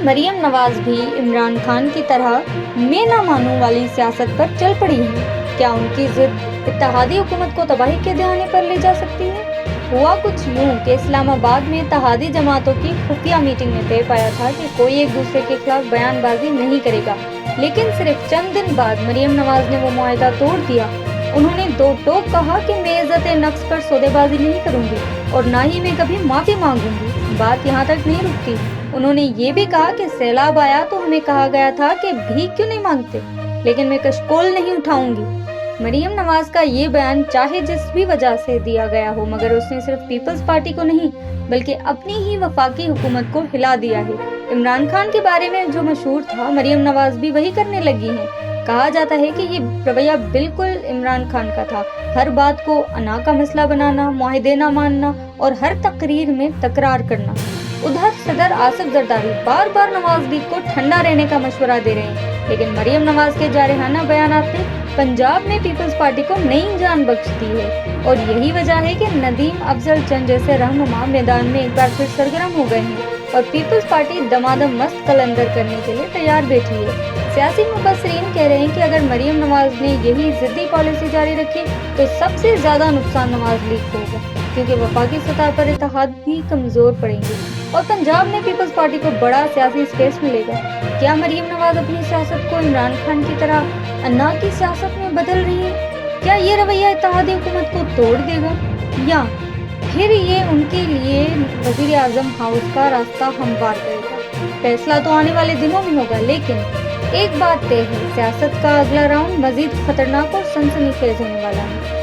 مریم نواز بھی عمران خان کی طرح میں نہ مانوں والی سیاست پر چل پڑی ہے؟ کیا ان کی ضد اتحادی حکومت کو تباہی کے دہانے پر لے جا سکتی ہے؟ ہوا کچھ یوں کہ اسلام آباد میں اتحادی جماعتوں کی خفیہ میٹنگ میں طے پایا تھا کہ کوئی ایک دوسرے کے خلاف بیان بازی نہیں کرے گا، لیکن صرف چند دن بعد مریم نواز نے وہ معاہدہ توڑ دیا۔ انہوں نے دو ٹوک کہا کہ میں عزت نفس پر سودے بازی نہیں کروں گی اور نہ ہی میں کبھی معافی مانگوں گی۔ بات یہاں تک نہیں رکتی، انہوں نے یہ بھی کہا کہ سیلاب آیا تو ہمیں کہا گیا تھا کہ بھیک کیوں نہیں مانگتے، لیکن میں کشکول نہیں اٹھاؤں گی۔ مریم نواز کا یہ بیان چاہے جس بھی وجہ سے دیا گیا ہو، مگر اس نے صرف پیپلز پارٹی کو نہیں بلکہ اپنی ہی وفاقی حکومت کو ہلا دیا ہے۔ عمران خان کے بارے میں جو مشہور تھا، مریم نواز بھی وہی کرنے لگی ہیں۔ کہا جاتا ہے کہ یہ رویہ بالکل عمران خان کا تھا، ہر بات کو انا کا مسئلہ بنانا، معاہدے نہ ماننا اور ہر تقریر میں تکرار کرنا۔ ادھر صدر آصف زرداری بار بار نواز لیگ کو ٹھنڈا رہنے کا مشورہ دے رہے ہیں، لیکن مریم نواز کے جارحانہ بیانات نے پنجاب میں پیپلز پارٹی کو نئی جان بخش دی ہے، اور یہی وجہ ہے کہ ندیم افضل چند جیسے رہنما میدان میں ایک بار پھر سرگرم ہو گئے ہیں اور پیپلز پارٹی دمادم مست قلندر کرنے کے لیے تیار بیٹھی ہے۔ سیاسی مبصرین کہہ رہے ہیں کہ اگر مریم نواز نے یہی ضدی پالیسی جاری رکھی تو سب سے زیادہ نقصان نواز لیگ کو ہوگا، کیونکہ وفاقی سطح پر اتحاد بھی کمزور پڑیں گے اور پنجاب میں پیپلز پارٹی کو بڑا سیاسی اسپیس ملے گا۔ کیا مریم نواز اپنی سیاست کو عمران خان کی طرح انا کی سیاست میں بدل رہی ہے؟ کیا یہ رویہ اتحادی حکومت کو توڑ دے گا، یا پھر یہ ان کے لیے وزیر اعظم ہاؤس کا راستہ ہموار کرے گا؟ فیصلہ تو آنے والے دنوں میں ہوگا، لیکن ایک بات طے ہے، سیاست کا اگلا راؤنڈ مزید خطرناک اور سنسنی خیز ہونے والا ہے۔